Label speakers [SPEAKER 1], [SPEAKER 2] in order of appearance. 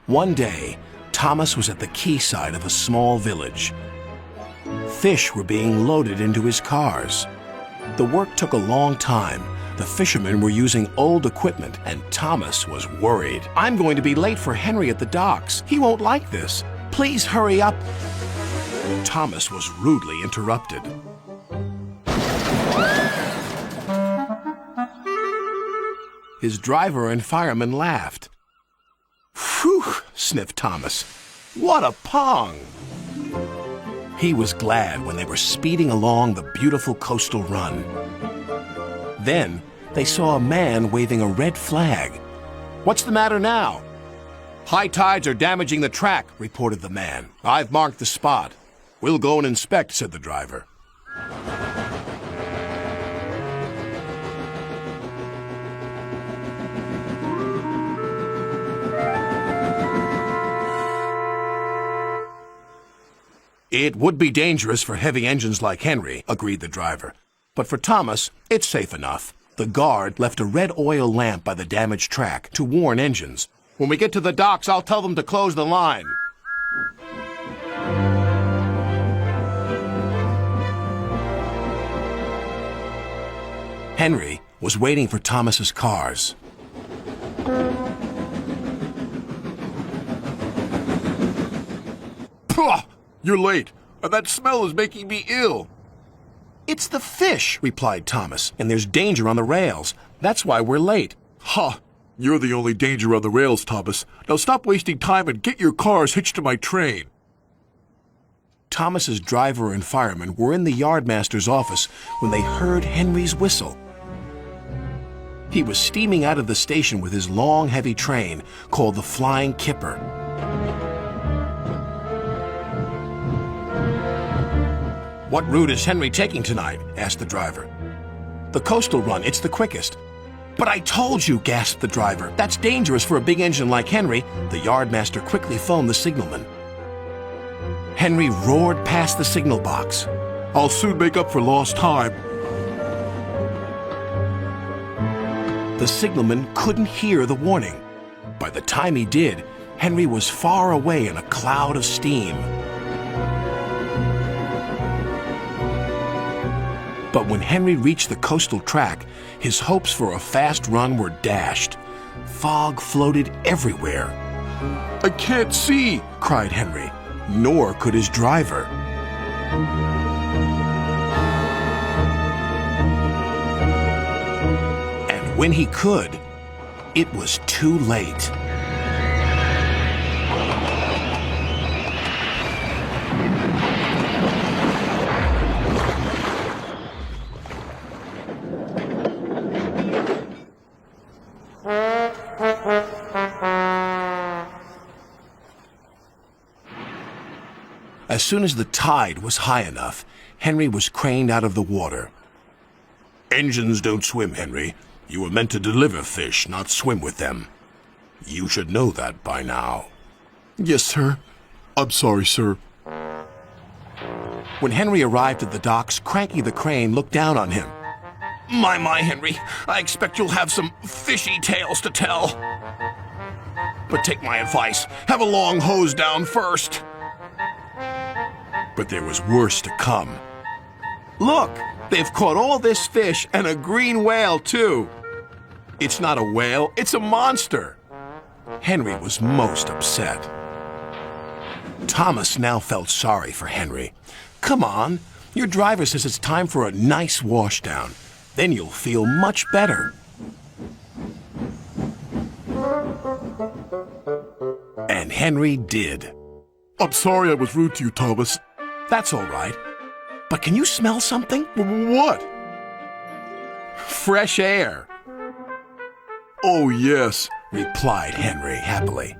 [SPEAKER 1] One day, Thomas was at the quayside of a small village. Fish were being loaded into his cars. The work took a long time. The fishermen were using old equipment, and Thomas was worried. "I'm going to be late for Henry at the docks. He won't like this. Please hurry up." Thomas was rudely interrupted. His driver and fireman laughed. "Phew," sniffed Thomas. "What a pong!" He was glad when they were speeding along the beautiful coastal run. Then they saw a man waving a red flag. "What's the matter now?" "High tides are damaging the track," reported the man. "I've marked the spot." "We'll go and inspect," said the driver. "It would be dangerous for heavy engines like Henry," agreed the driver. "But for Thomas, it's safe enough." The guard left a red oil lamp by the damaged track to warn engines. "When we get to the docks, I'll tell them to close the line." Henry was waiting for Thomas's cars.
[SPEAKER 2] Pah! You're late, and that smell is making me ill.
[SPEAKER 1] "It's the fish," replied Thomas, "and there's danger on the rails. That's why we're late."
[SPEAKER 2] Ha! You're the only danger on the rails, Thomas. Now stop wasting time and get your cars hitched to my train.
[SPEAKER 1] Thomas's driver and fireman were in the yardmaster's office when they heard Henry's whistle. He was steaming out of the station with his long, heavy train called the Flying Kipper. "What route is Henry taking tonight?" asked the driver. "The coastal run. It's the quickest." "But I told you," gasped the driver. "That's dangerous for a big engine like Henry." The yardmaster quickly phoned the signalman. Henry roared past the signal box.
[SPEAKER 2] "I'll soon make up for lost time."
[SPEAKER 1] The signalman couldn't hear the warning. By the time he did, Henry was far away in a cloud of steam. But when Henry reached the coastal track, his hopes for a fast run were dashed. Fog floated everywhere.
[SPEAKER 2] "I can't see!"
[SPEAKER 1] cried Henry. Nor could his driver. And when he could, it was too late. As soon as the tide was high enough, Henry was craned out of the water. "Engines don't swim, Henry. You were meant to deliver fish, not swim with them. You should know that by now."
[SPEAKER 2] "Yes, sir. I'm sorry, sir."
[SPEAKER 1] When Henry arrived at the docks, Cranky the Crane looked down on him. My, Henry, I expect you'll have some fishy tales to tell. But take my advice, have a long hose down first." But there was worse to come. "Look, they've caught all this fish and a green whale, too." "It's not a whale, it's a monster." Henry was most upset. Thomas now felt sorry for Henry. "Come on, your driver says it's time for a nice washdown. Then you'll feel much better." And Henry did.
[SPEAKER 2] "I'm sorry I was rude to you, Thomas."
[SPEAKER 1] "That's all right. But can you smell something?"
[SPEAKER 2] "What?"
[SPEAKER 1] "Fresh air,"
[SPEAKER 2] "Oh, yes,"
[SPEAKER 1] replied Henry happily.